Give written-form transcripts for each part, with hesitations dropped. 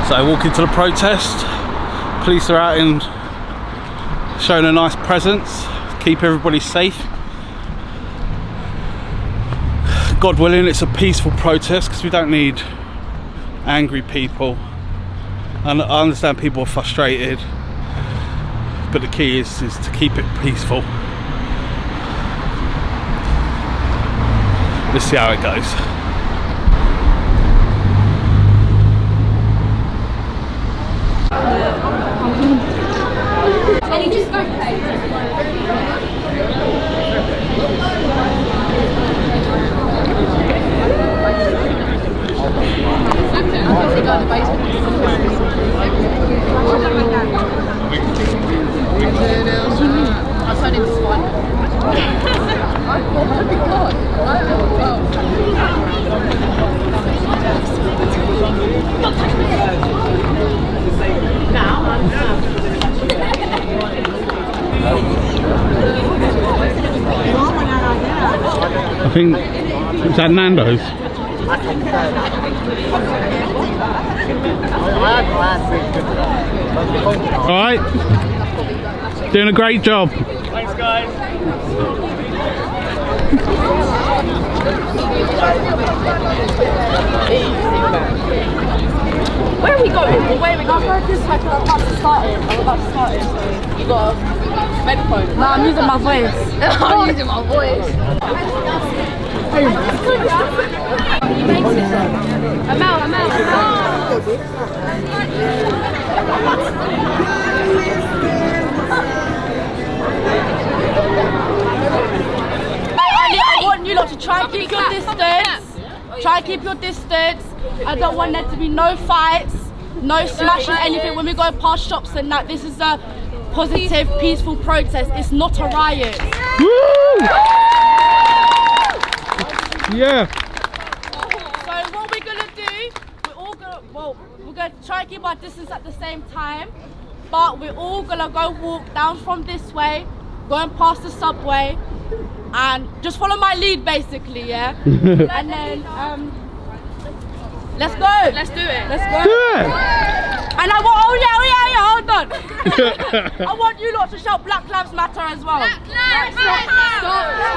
So I walk into the protest, police are out in showing a nice presence, keep everybody safe. God willing, it's a peaceful protest because we don't need angry people. And I understand people are frustrated, but the key is to keep it peaceful. Let's see how it goes. I think it's at Nando's. Alright, doing a great job. Thanks guys. Where are we going? Where are we going? I'm about to start it. So you got a megaphone. No, I'm using my voice. I'm using my voice. I'm out. I want you lot to try and keep your distance. Try and keep your distance. I don't want there to be no fights, no smashing anything when we go past shops and that. This is a positive, peaceful protest. It's not a riot. Woo! Yeah. So what we're gonna do, we're gonna try and keep our distance at the same time, but we're all gonna go walk down from this way, going past the subway, and just follow my lead basically, yeah? And then let's go. Let's do it. Let's go. Do it. And I want, hold on. I want you lot to shout Black Lives Matter as well. Black Lives Matter.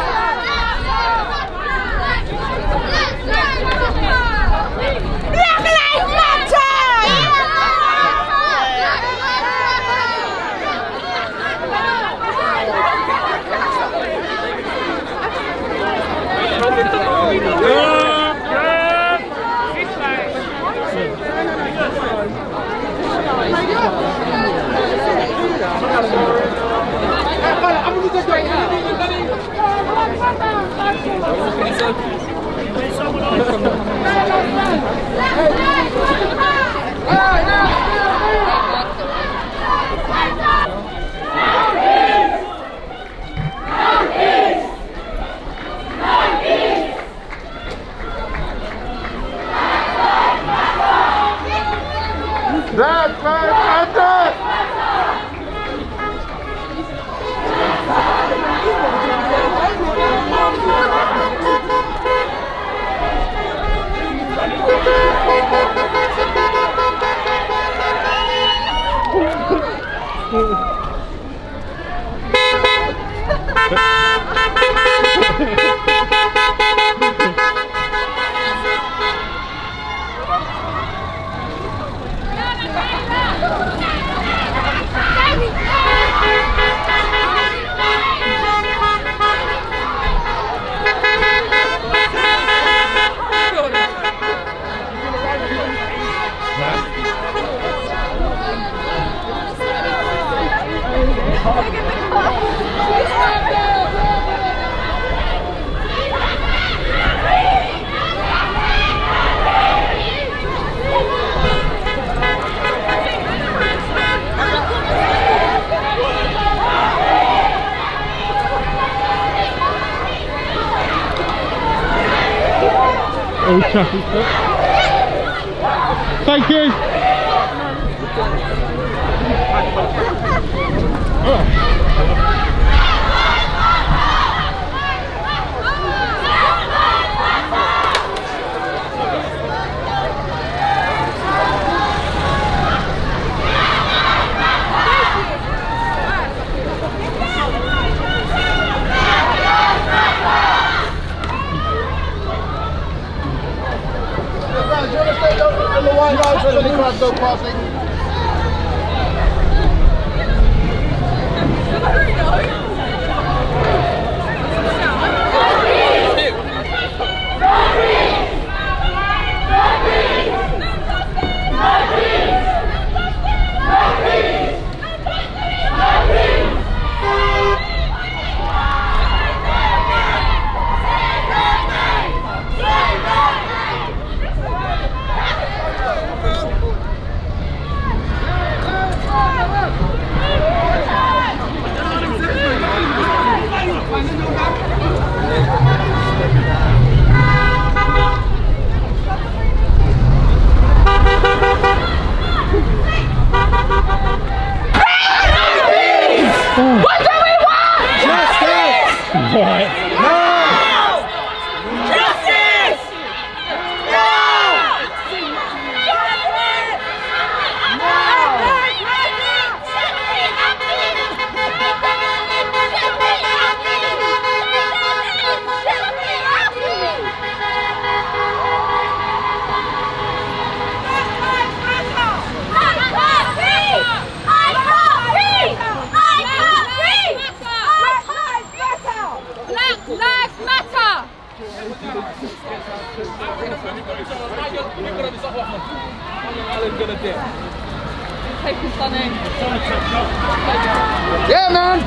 All traffic. Thank you. Any crowd go passing? Yeah, man.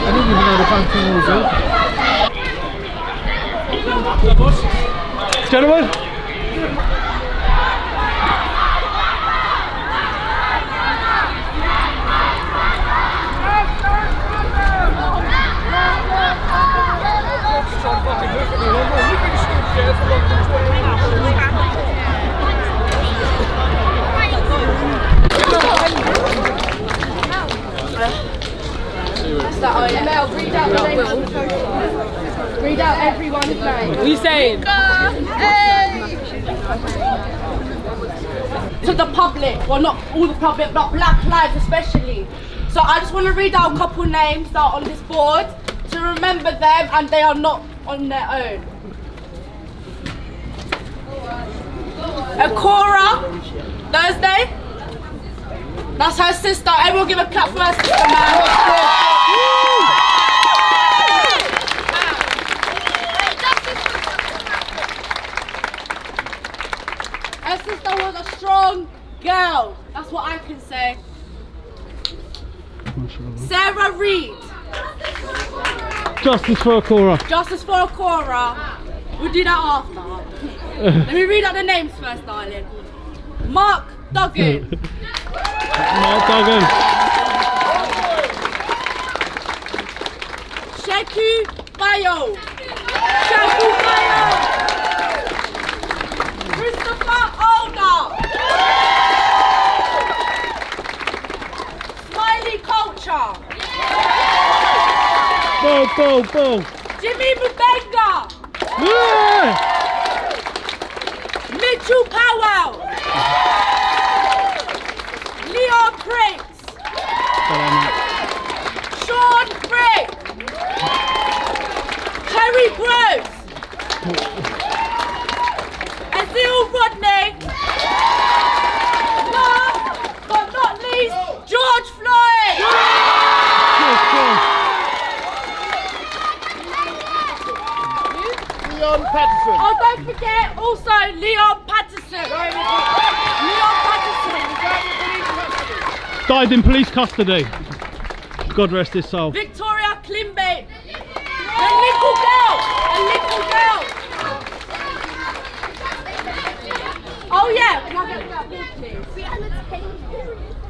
I didn't even know the function was up. Gentlemen. Mel, read out the name of the photo. Read out everyone's name. What are you saying? To the public, well not all the public, but Black Lives especially. So I just want to read out a couple names that are on this board to remember them, and they are not on their own. Akora Thursday. That's her sister. Everyone give a clap for her sister, man. Her sister was a strong girl. That's what I can say. Sarah Reed. Justice for Akora. Justice for Akora. We'll do that after. Let me read out the names first, darling. Mark Duggan. Mark Duggan. Sheku Bayo. Sheku Bayo. Christopher Older. Smiley Culture. Bo. Jimmy Mubenga. Yeah. Mitchell Powell. Leon Prince. Sean Leon Patterson. Leon Patterson. Died in police custody. God rest his soul. Victoria Klimbate. A little girl. A little girl. Oh yeah. Can I get that book, please?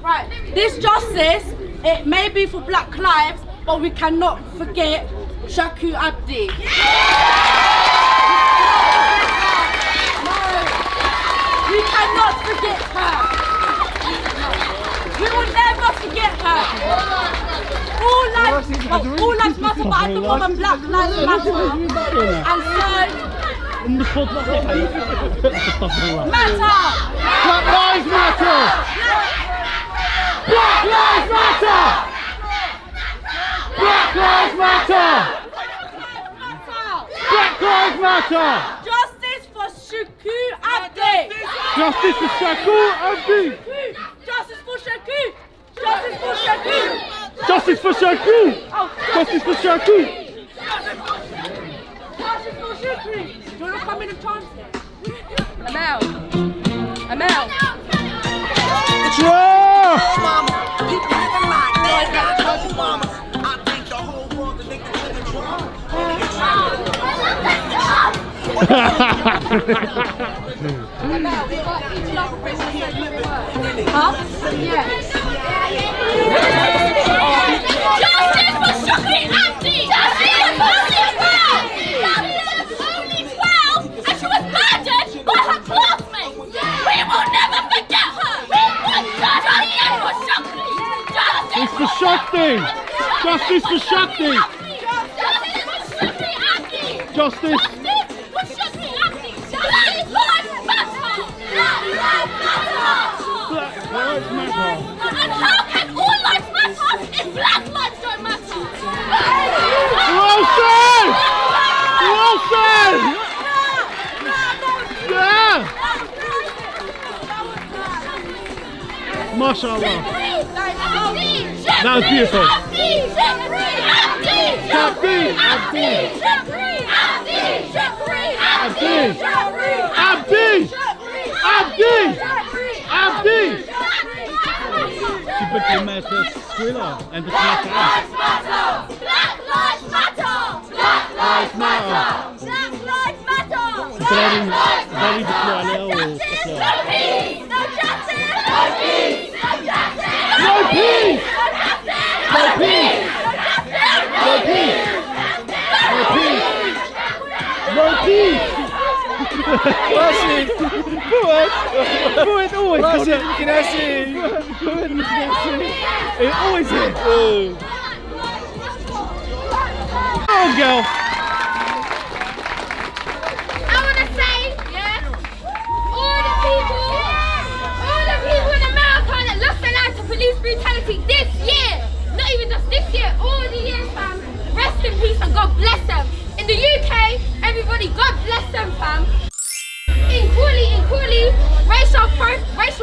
Right. This justice, it may be for Black lives, but we cannot forget Shaku Abdi. No. We cannot forget her. We will never forget her. All lives matter, but at the moment Black lives matter. And so, matter. Black lives matter. Black lives matter. Black lives matter. Black lives matter. Justice for Shaku Abdi. Justice for Shaku Abdi. Justice for Shaku. Justice for Shaku. Justice for Shaku. Justice for Shaku. Justice for Shaku. Do you want to come in and chant it? Amel. Amel. Yeah. Huh? Yeah. Justice for Shaku Abdi! Justice for Shaku Abdi! Only 12 and she was murdered by her classmates! We will never forget her! We want justice for Shaku! Justice for Shakti! Justice for Shakti! Justice! for Shaku Abdi! Black lives matter! Black lives matter! Black lives matter! And how can all lives matter if black lives don't matter? Well said! Well said! Yeah! MashaAllah. That was beautiful. Abdi! Abdi! Abdi! Abdi! Abdi! Abdi! She became a thriller and the Black lives matter! Black lives matter! Black lives matter! Black lives matter! Very Crawley or No peace! No justice! No peace! No justice! No peace! No peace! No peace! No peace! No peace! Rashid! It always got Rashid, it! you can see! It always is! Oh girl! I want to say, yeah, all the people in America that lost their lives to police brutality this year, not even just this year, all the years, fam, rest in peace and God bless them. In the UK, everybody, God bless them, fam. In Crawley, racial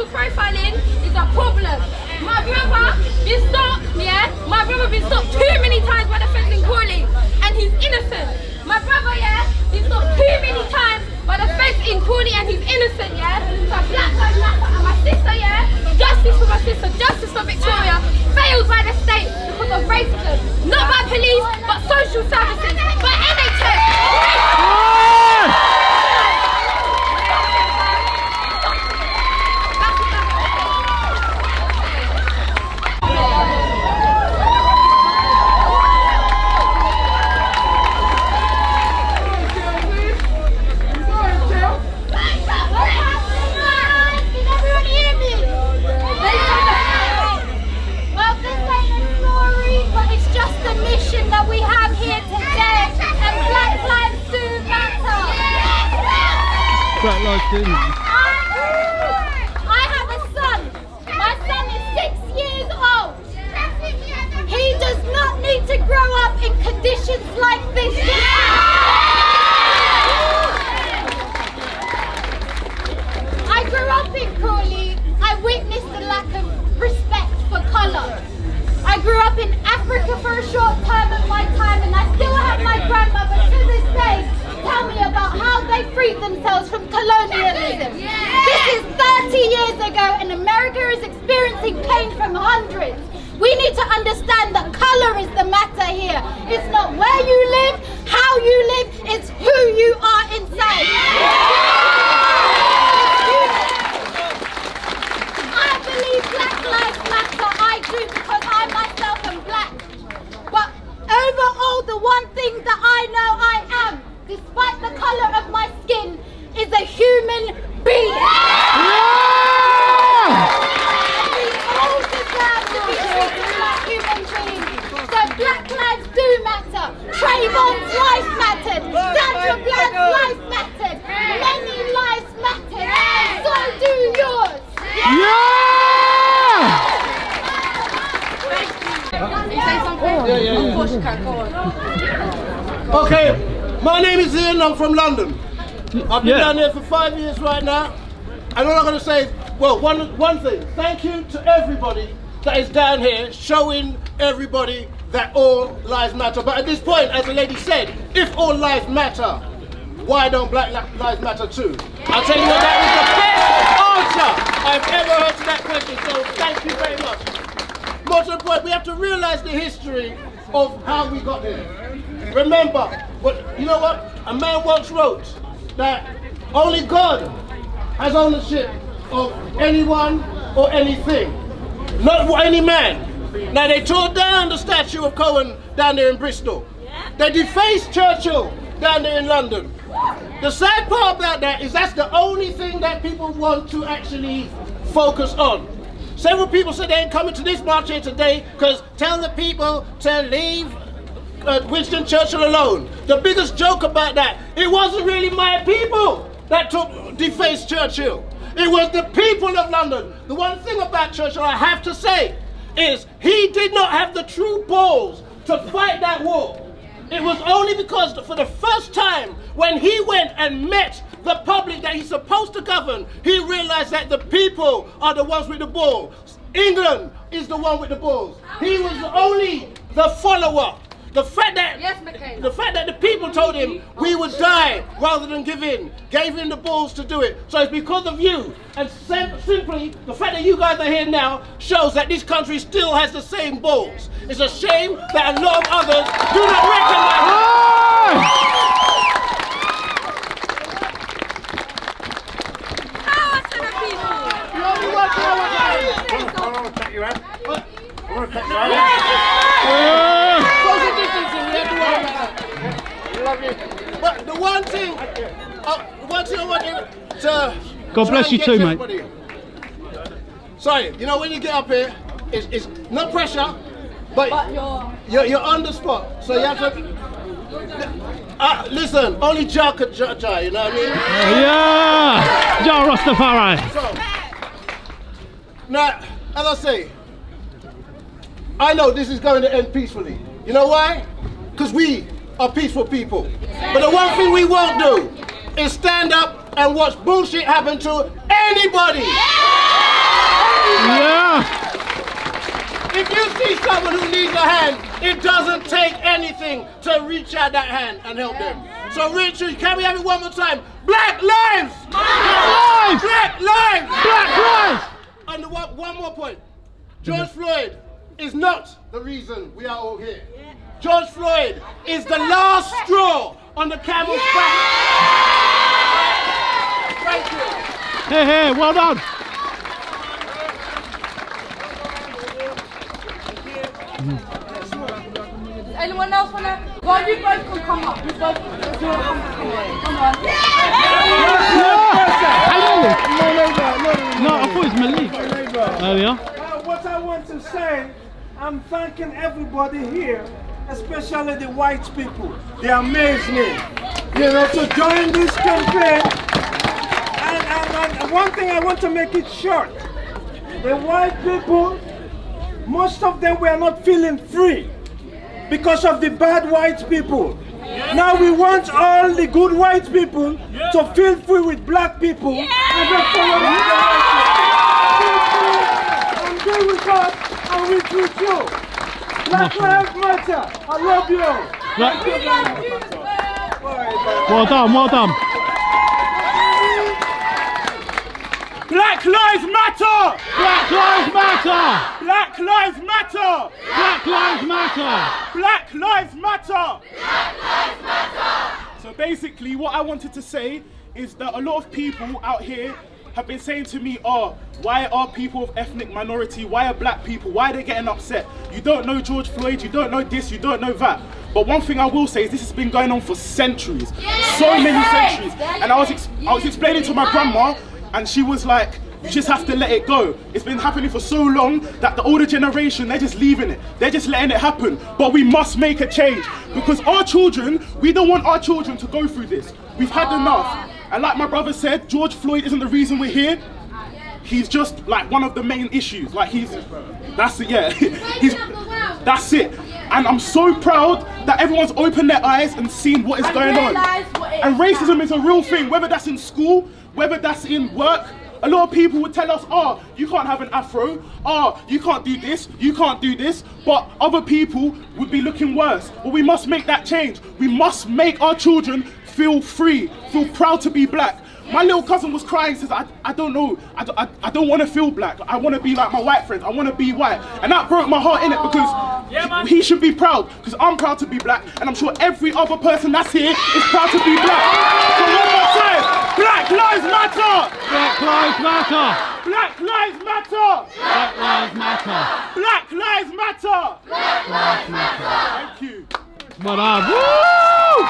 profiling is a problem. My brother been stopped, yeah? My brother been stopped too many times by the feds in Crawley, and he's innocent. My brother, yeah, been stopped too many times by the feds in Crawley, and he's innocent, yeah? So Black Lives Matter, and my sister, yeah? Justice for my sister, justice for Victoria, failed by the state because of racism. Not by police, but social services, by NHS. Black lives do matter. I have a son. My son is 6 years old. He does not need to grow up in conditions like this. I grew up in Crawley. I witnessed the lack of respect for colour. I grew up in Africa for a short time of my time, and I still have my grandmother to this day tell me about how they freed themselves from colonialism. This is 30 years ago and America is experiencing pain from hundreds. We need to understand that colour is the matter here. It's not where you live, how you live, it's who you are inside. I believe Black Lives Matter, I do, because I myself am black. But overall, the one thing that I know I am, despite the colour of my skin, is a human being. We all deserve to be treated like human beings. So Black lives do matter. Trayvon's life mattered. Sandra Bland's life mattered. Many lives mattered. And so do yours. Okay, my name is Ian, I'm from London. I've been down here for 5 years right now. And all I'm going to say is, well, one thing. Thank you to everybody that is down here showing everybody that all lives matter. But at this point, as the lady said, if all lives matter, why don't Black Lives Matter too? I'll tell you what, that is the best answer I've ever heard to that question. So thank you very much. More to the point, we have to realize the history of how we got here. Remember, but you know what? A man once wrote that only God has ownership of anyone or anything, not any man. Now they tore down the statue of Cohen down there in Bristol. They defaced Churchill down there in London. The sad part about that is that's the only thing that people want to actually focus on. Several people said they ain't coming to this march here today because tell the people to leave Winston Churchill alone. The biggest joke about that, it wasn't really my people that defaced Churchill. It was the people of London. The one thing about Churchill I have to say is he did not have the true balls to fight that war. It was only because for the first time when he went and met the public that he's supposed to govern, he realized that the people are the ones with the balls. England is the one with the balls. He was only the follower. The fact that the people told him we would die rather than give in, gave him the balls to do it. So it's because of you. And simply, the fact that you guys are here now shows that this country still has the same balls. It's a shame that a lot of others do not recognize it. Power to the people! You only want power, guys. I want to check you out. What? I want to check you out. Social distancing, we have to worry about that. Love you. But the one thing I want you to... God bless you too, mate. Sorry, you know when you get up here, it's no pressure, but you're on the spot, so you have to... listen, only Jah could judge, you know what I mean? Yeah! Jah Rastafari. So, now, as I say, I know this is going to end peacefully. You know why? Because we are peaceful people. But the one thing we won't do is stand up and watch bullshit happen to anybody. Yeah! If you see someone who needs a hand, it doesn't take anything to reach out that hand and help them. So Richard, can we have it one more time? Black lives! Black lives! Black lives! Black lives! And one more point. George Floyd is not the reason we are all here. George Floyd is the last straw on the camel's back. Thank you. Hey, hey, well done. Anyone else wanna? Well, you both can come up. You both can come on. No, I thought it was Malik earlier. What I want to say, I'm thanking everybody here, especially the white people. They amaze me, you know, to join this campaign. And one thing I want to make it short. The white people, most of them were not feeling free because of the bad white people. Now we want all the good white people to feel free with black people and not follow the and be with us and with you. Black Lives Matter. I love you all. Well done, well done. Black lives matter! Black lives matter! Black lives matter! Black lives matter! Black lives matter! So basically what I wanted to say is that a lot of people out here have been saying to me, oh, why are people of ethnic minority, why are black people, why are they getting upset? You don't know George Floyd, you don't know this, you don't know that. But one thing I will say is this has been going on for centuries, so many centuries. And I was explaining to my grandma, and she was like, you just have to let it go. It's been happening for so long that the older generation, they're just leaving it. They're just letting it happen. But we must make a change because our children, we don't want our children to go through this. We've had enough. And like my brother said, George Floyd isn't the reason we're here. He's just like one of the main issues. Like that's it, yeah. That's it. And I'm so proud that everyone's opened their eyes and seen what is going on. And racism is a real thing, whether that's in school, whether that's in work. A lot of people would tell us, oh, you can't have an afro, oh, you can't do this, you can't do this, but other people would be looking worse. But we must make that change. We must make our children feel free, feel proud to be black. My little cousin was crying, says, I don't know, I don't want to feel black. I want to be like my white friends, I want to be white. And that broke my heart, innit, because he should be proud, because I'm proud to be black, and I'm sure every other person that's here is proud to be black. So one more time, Black Lives Matter! Black lives matter! Black Lives Matter! Black lives matter! Black Lives Matter! Black lives matter! Thank you. But woo!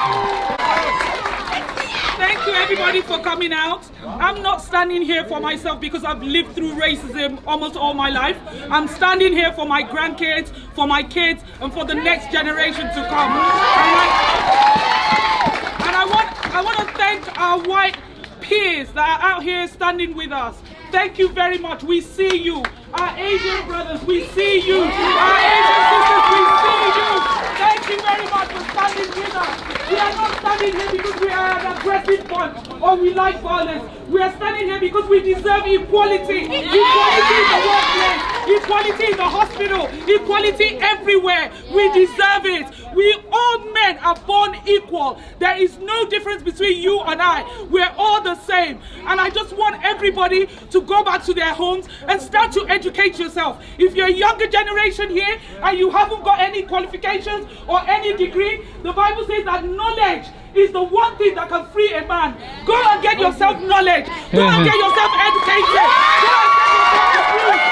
Thank you everybody for coming out. I'm not standing here for myself because I've lived through racism almost all my life. I'm standing here for my grandkids, for my kids, and for the next generation to come. And I want to thank our white peers that are out here standing with us. Thank you very much. We see you. Our Asian brothers, we see you. Our Asian sisters, we see you. Thank you very much for standing with us. We are not standing here because we are an aggressive bunch or we like violence. We are standing here because we deserve equality. Equality in the workplace, equality in the hospital, equality everywhere. We deserve it. We all men are born equal. There is no difference between you and I. We're all the same. And I just want everybody to go back to their homes and start to educate yourself. If you're a younger generation here and you haven't got any qualifications or any degree, the Bible says that knowledge is the one thing that can free a man. Go and get yourself knowledge. Go and get yourself educated. Go and get yourself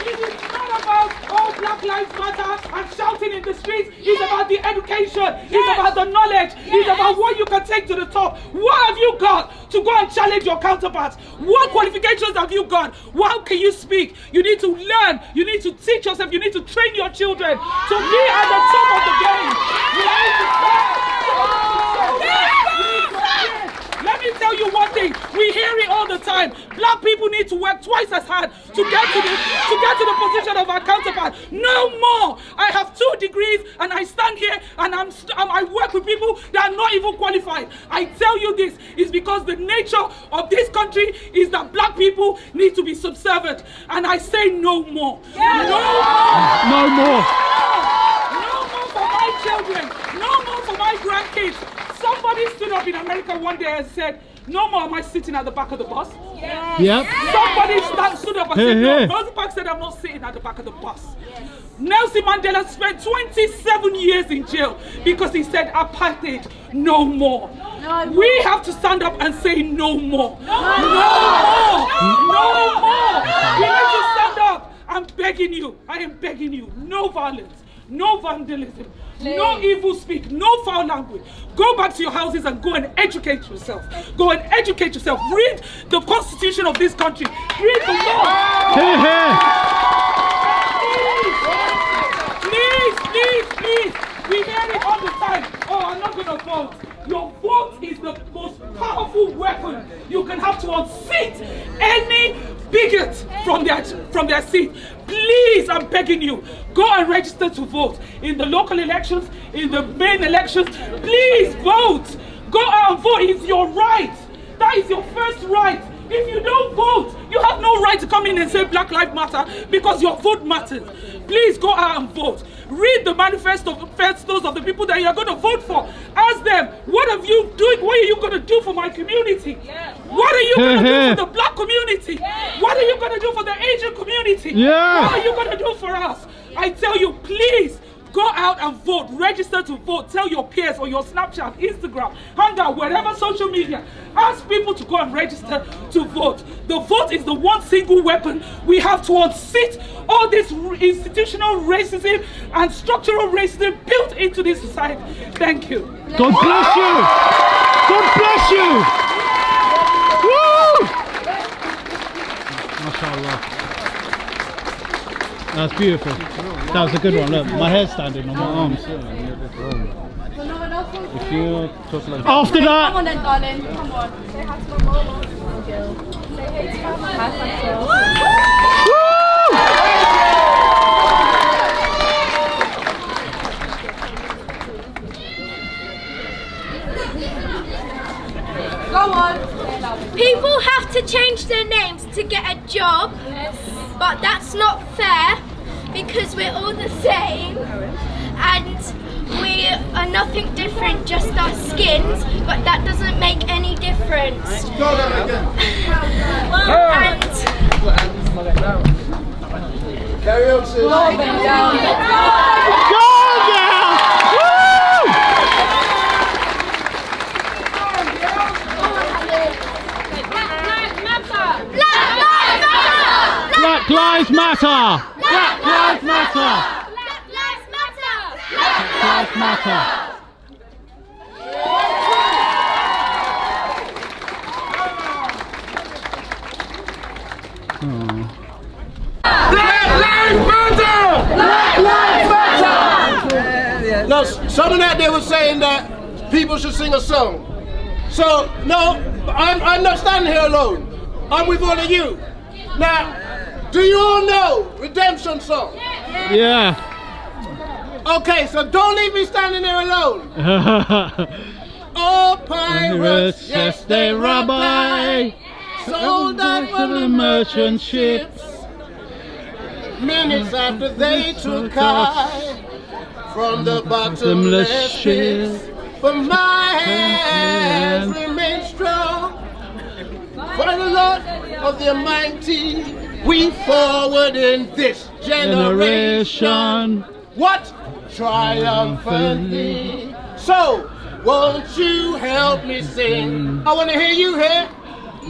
It's not about all Black Lives Matter and shouting in the streets. It's about the education. It's about the knowledge. It's about what you can take to the top. What have you got to go and challenge your counterparts? What qualifications have you got? How can you speak? You need to learn. You need to teach yourself. You need to train your children to be at the top of the game. You need to Let me tell you one thing. We hear it all the time. Black people need to work twice as hard to get to the position of our counterpart. No more. I have 2 degrees and I stand here and I work with people that are not even qualified. I tell you this is because the nature of this country is that black people need to be subservient. And I say no more. Yeah. No more. No more for my children. No more for my grandkids. Somebody stood up in America one day and said, no more am I sitting at the back of the bus. Yes. Yep. Somebody stood up and said, no, Rosa Parks said I'm not sitting at the back of the bus. Yes. Nelson Mandela spent 27 years in jail because he said apartheid, no more. No. We have to stand up and say no more. No more. No more. We need to stand up. I'm begging you. I am begging you. No violence. No vandalism. No evil speak, no foul language. Go back to your houses and go and educate yourself. Go and educate yourself. Read the constitution of this country. Read the law. Please. We hear it all the time. Oh, I'm not going to vote. Your vote is the most powerful weapon you can have to unseat any bigot from their seat. Please, I'm begging you, go and register to vote in the local elections, in the main elections. Please vote. Go out and vote. It's your right. That is your first right. If you don't vote, you have no no right to come in and say Black Lives Matter because your vote matters. Please go out and vote. Read the manifestos of the people that you're going to vote for. Ask them, what are you doing? What are you going to do for my community? What are you going to do for the Black community? What are you going to do for the Asian community? What are you going to do for us? I tell you, please, go out and vote. Register to vote. Tell your peers on your Snapchat, Instagram, Hangout, wherever social media. Ask people to go and register to vote. The vote is the one single weapon we have to unseat all this institutional racism and structural racism built into this society. Thank you. God bless you. God bless you. Woo! MashaAllah. That's beautiful. That was a good one. Look, my hair's standing on my arms. If you talk like after that. Come on then, darling. Come on. Say hi to my mama. Say hey to my Go on. People have to change their names to get a job, but that's not fair because we're all the same and we are nothing different, just our skins, but that doesn't make any difference. And Carry on, sis. Go down. Black Lives Matter! Black Lives Matter! Black Lives Matter! Black Lives Matter! Black Lives Matter! Black Lives Matter! No, someone out there was saying that people should sing a song. So, no, I'm not standing here alone. I'm with all of you. Now, do you all know Redemption Song? Yeah. Okay, so don't leave me standing there alone. Oh, pirates, yes, they robbed I. Sold out for the merchant ships. Minutes after they took I from the bottomless pit. But my hands remain strong. For the Lord of the Almighty, we forward in this generation. What? Triumphantly. So, won't you help me sing? I want to hear you here.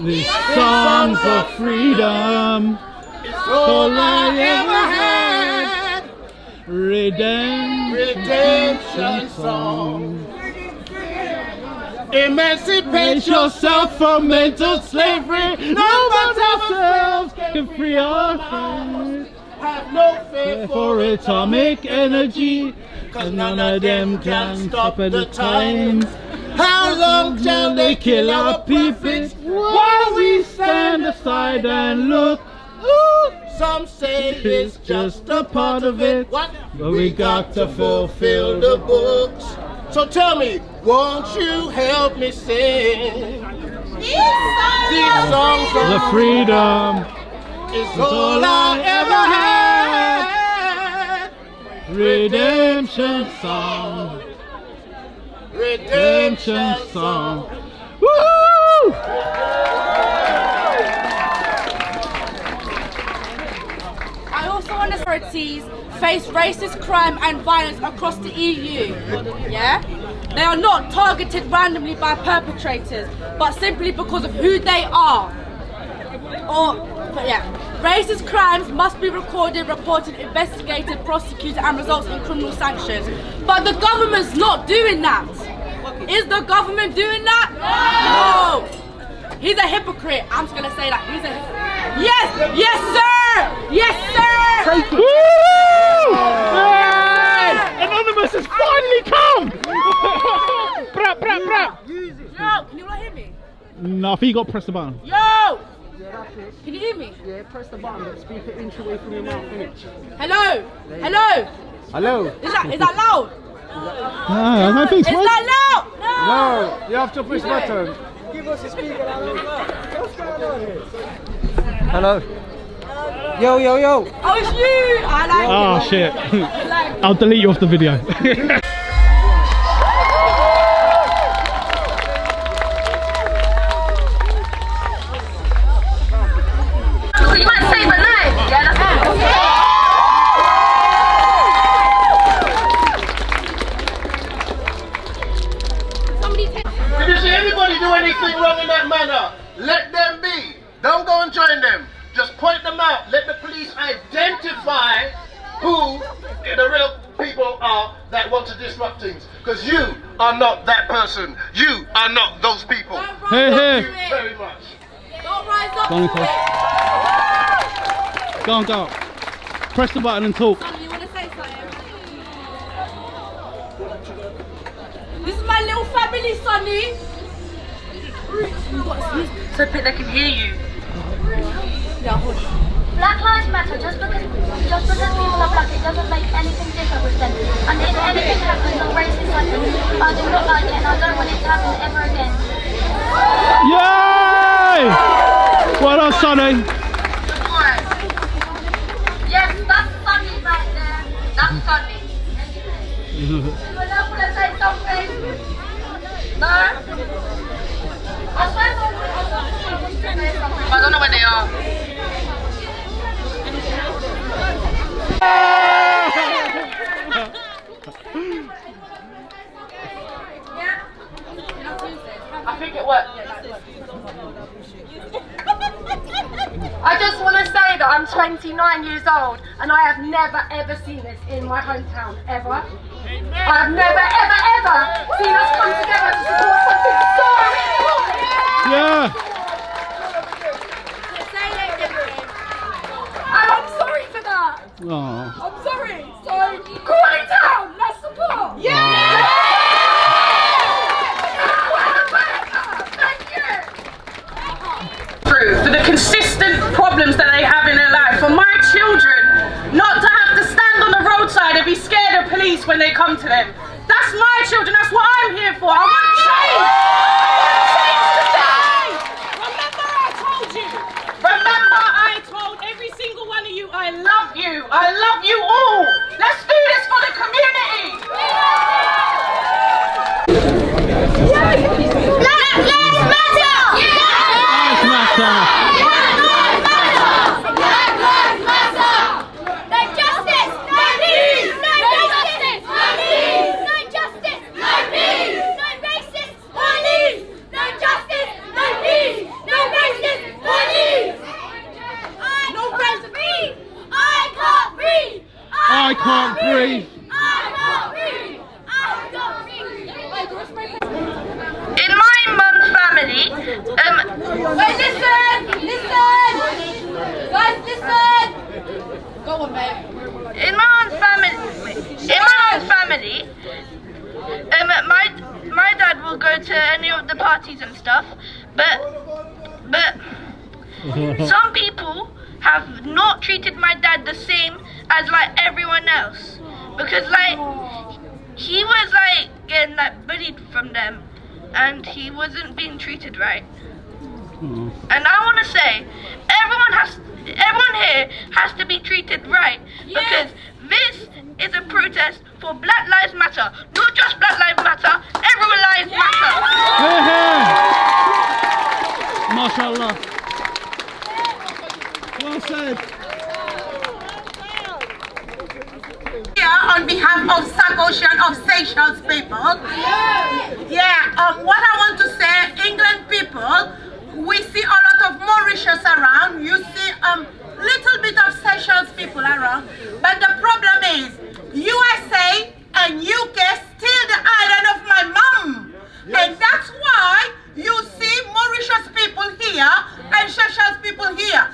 These songs of freedom. It's all I ever had. Redemption song. Emancipate yourself from mental slavery. None but ourselves can free our minds. Have no fear For atomic energy, cause none of them can stop at the times. How long shall they kill our people While we stand aside and look, Some say it's just a part of it. What? but we got to fulfill the books. So tell me, won't you help me sing? These songs the of freedom. is all I ever had. Redemption song. Redemption song. Woo! I also want authorities face racist crime and violence across the EU. Yeah? They are not targeted randomly by perpetrators, but simply because of who they are. Racist crimes must be recorded, reported, investigated, prosecuted, and result in criminal sanctions. But the government's not doing that. Is the government doing that? No! He's a hypocrite. I'm just gonna say that. He's a yes, sir! Yes, sir! Woo! Hey! Anonymous has finally come! Brap, brap, brap! Yo, can you not hear me? No, I think you got to press the button. Yo! Can you hear me? Yeah, press the button, but speak an inch away from your mouth, innit? Hello? Hello? Hello? Is that loud? I think Is that loud? No, you have to push button. Give us a speaker. What's going on here? Hello. Yo, yo, yo. Oh, it's you! I like Oh it. shit. I'll delete you off the video. You might save a life. Yeah, that's If you see anybody do anything wrong in that manner, let them be. Don't go and join them. Just point them out. Let the police identify who the real people are that want to disrupt things. Because you are not that person. You are not those people. Hey, hey. Thank you very much. Don't rise up. Go on, Nicole. Go on, go. Press the button and talk. You want to say something? This is my little family, Sonny. So they can hear you. Black Lives Matter, just because people are black, it doesn't make anything different with them. And if anything happens or racist happens, I do not like it and I don't want it to happen ever again. Yay! Well done, Sonny. Yes, that's Sunny right there. That's Sunny. Anyone else want to say something? No? I swear someone wants to say something. I don't know where they are. I think it worked. I just want to say that I'm 29 years old and I have never ever seen this in my hometown, ever. I have never ever seen us come together to support something so important. Yeah. And I'm sorry for that. Oh. I'm sorry. So, Crawley Town, let's support. For the consistent problems that they have in their life, for my children not to have to stand on the roadside and be scared of police when they come to them. That's my children, that's what I'm here for. I want change. I want change today. Remember I told you. Remember I told every single one of you I love you. I love you all. Let's do this for the community. Black Lives Matter! Lives matter. Black Lives Matter! No justice! No peace! No justice! No peace! No justice! No peace! No racist police! No justice! No peace! No racist police! No can't breathe! I can't breathe! I can't breathe. I can't breathe! I can't breathe! In my mum's family, wait, listen! Guys, listen! Go on, babe. In my aunt's family, my dad will go to any of the parties and stuff, but some people have not treated my dad the same as like everyone else, because like he was like getting like bullied from them, and he wasn't being treated right. And I want to say, everyone here has to be treated right, because this is a protest for Black Lives Matter, not just Black Lives Matter, everyone lives matter. Hey, hey. Mashallah. Well said. Here on behalf of Sagosian of Seychelles people. What I want to say, England people, we see a lot of Mauritius around. You see little bit of Seychelles people around. But the problem is, USA and UK steal the island of my mum. And that's why you see Mauritius people here and Seychelles people here.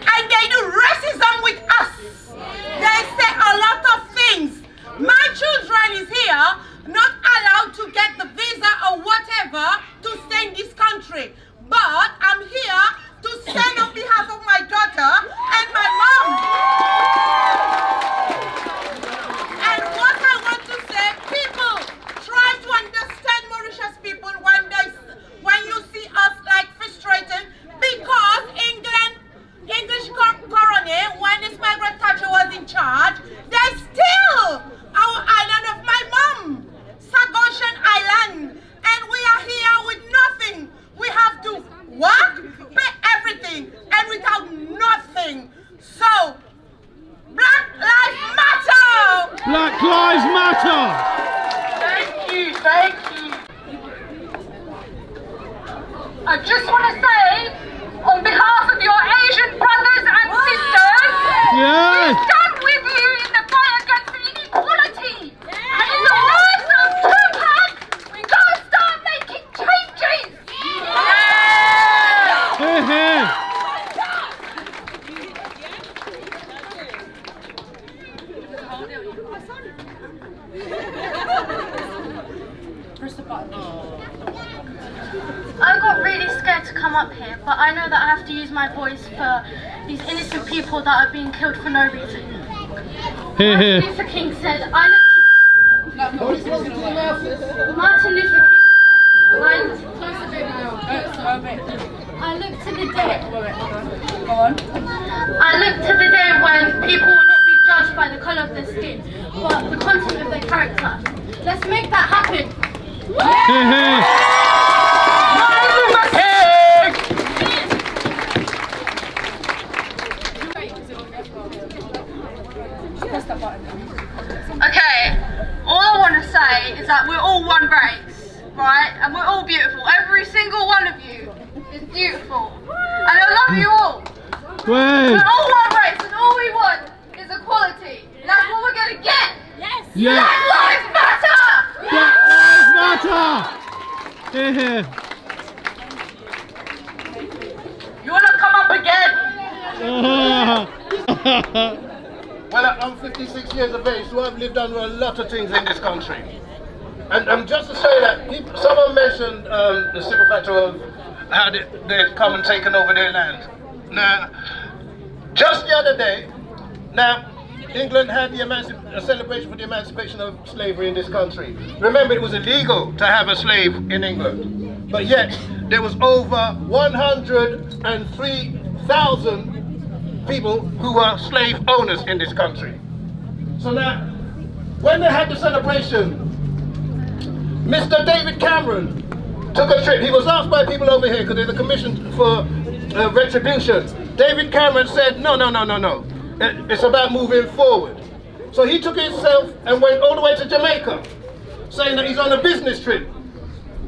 And they do racism with us. They say a lot of things. My children is here, not allowed to get the visa or whatever to stay in this country. But I'm here to stand on behalf of my daughter Crawley, when this Margaret Thatcher was in charge, they steal our island of my mum, Sagosian Island, and we are here with nothing. We have to work, pay everything, and without nothing. So, Black Lives Matter! Black Lives Matter! Thank you, thank you. I just want to say, on behalf of your Asian brothers and sisters, we stand with you in the fight against inequality. And in the words of Tupac, we gotta start making changes. I got really scared to come up here, but I know that I have to use my voice for these innocent people that are being killed for no reason. Martin Luther King said, Martin Luther King I look to the day. I look to the day when people will not be judged by the colour of their skin, but the content of their character. Let's make that happen. Okay, all I want to say is that we're all one race, right? And we're all beautiful. Every single one of you is beautiful. And I love you all. We're all one race and all we want is equality. And that's what we're going to get. Yes. Black Lives Matter! Black Lives Matter! You want to come up again? Well, I'm 56 years of age, so I've lived under a lot of things in this country. And just to say that, someone mentioned the simple factor of how they've come and taken over their land. Now, just the other day, England had a celebration for the emancipation of slavery in this country. Remember, it was illegal to have a slave in England, but yet there was over 103,000 people who were slave owners in this country. So now, when they had the celebration, Mr. David Cameron took a trip. He was asked by people over here because there's a commission for retribution. David Cameron said, no. It's about moving forward. So he took himself and went all the way to Jamaica, saying that he's on a business trip.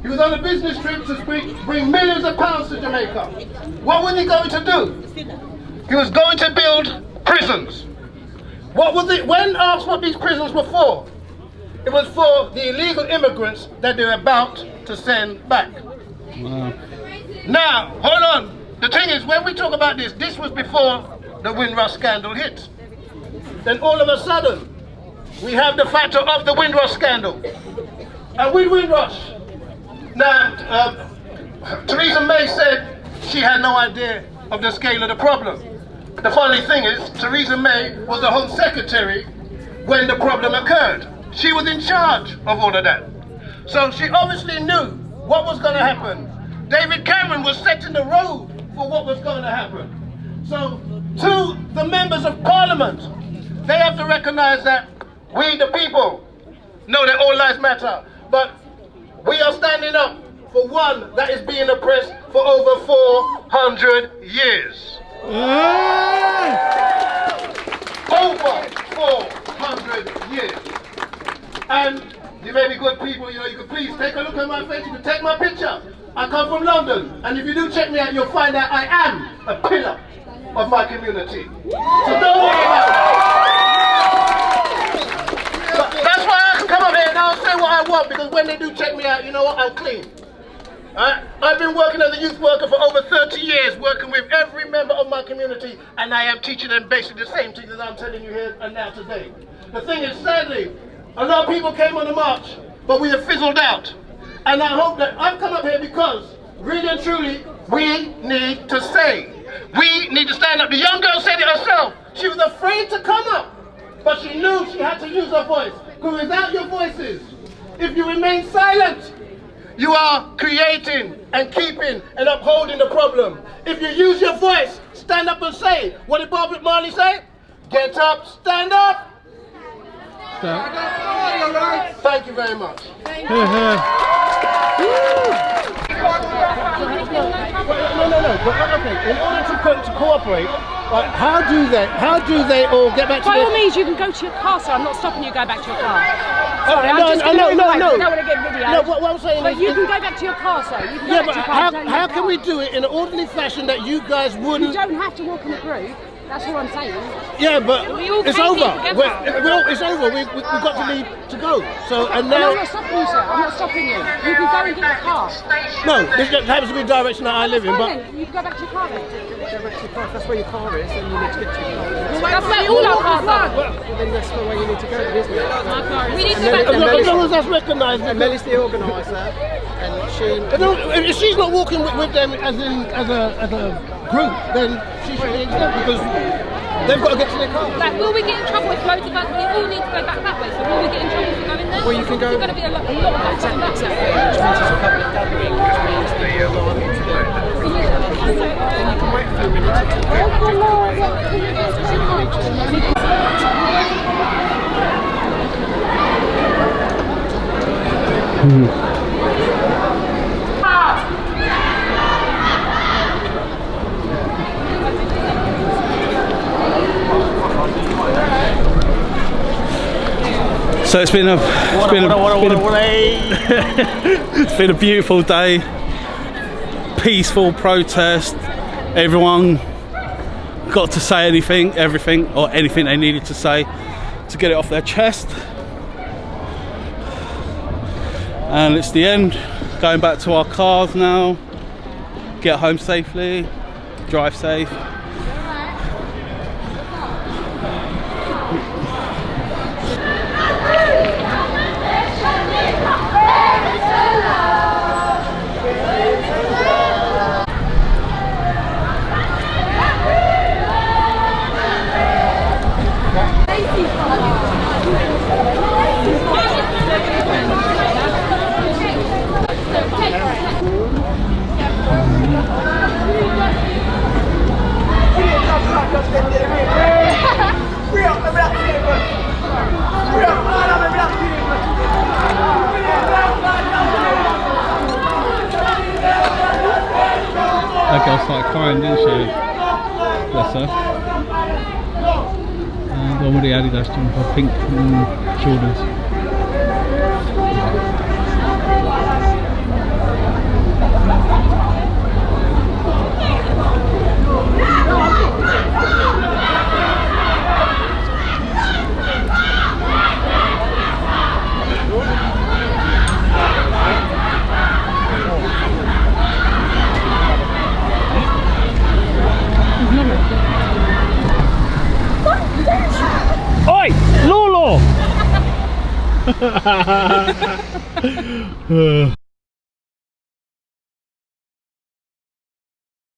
He was on a business trip to bring millions of pounds to Jamaica. What was he going to do? He was going to build prisons. What was it? When asked what these prisons were for, it was for the illegal immigrants that they were about to send back. Wow. Now, hold on. The thing is, when we talk about this was before the Windrush scandal hit. Then all of a sudden, we have the factor of the Windrush scandal. And with Windrush, now, Theresa May said she had no idea of the scale of the problem. The funny thing is, Theresa May was the Home Secretary when the problem occurred. She was in charge of all of that. So she obviously knew what was going to happen. David Cameron was setting the road for what was going to happen. So to the members of Parliament, they have to recognize that we, the people, know that all lives matter. But we are standing up for one that is being oppressed for over 400 years. Over 400 years. And you may be good people, you could please take a look at my face, you can take my picture. I come from London, and if you do check me out, you'll find out I am a pillar of my community. So don't worry about it. But that's why I can come up here and I'll say what I want, because when they do check me out, you know what, I'm clean. I've been working as a youth worker for over 30 years, working with every member of my community, and I am teaching them basically the same things that I'm telling you here and now today. The thing is, sadly, a lot of people came on the march, but we have fizzled out. And I hope that I've come up here because, really and truly, we need to say. We need to stand up. The young girl said it herself. She was afraid to come up, but she knew she had to use her voice. Because without your voices, if you remain silent, you are creating and keeping and upholding the problem. If you use your voice, stand up and say, what did Bob Marley say? Get up, stand up. Thank you very much. No. But okay, in order to cooperate, how do they all get back to By all means, you can go to your car, sir. I'm not stopping you going back to your car. Sorry, No. I don't want to get video. No, what I'm saying but is... you can go back to your car, sir. You can go back to your car. How can we do it in an orderly fashion that you guys wouldn't... You don't have to walk in a group. That's all I'm saying. Yeah, but we all it's came over. here together. It's over. We've got to leave to go. So, and No, now... I'm not stopping you, sir. I'm not stopping you. You can go and get your car. No, this happens to be the direction that I live in, but... You can go back to your car then. Go back to your car. If that's where your car is, then you need to get to your car. That's where all our cars are. Well, then that's the way you need to go, isn't it? We need to go back to As long as that's recognised. And Mellie's the organiser, and she... If she's not walking with them as a group, then she should be exempt because they've got to get to their car. Like, will we get in trouble if loads of us, we all need to go back that way, so will we get in trouble if we go in there? Well, you can go... There's going to be a lot of us on that side. Which means it's a public gathering, which means that you're allowed to do. Then you can wait a few minutes until So it's been a beautiful day, peaceful protest. Everyone got to say everything they needed to say to get it off their chest. And it's the end. Going back to our cars now. Get home safely. Drive safe. That girl started crying, didn't she? Bless her. And one with the Adidas jumper, pink Jordans. Oi! Lolo!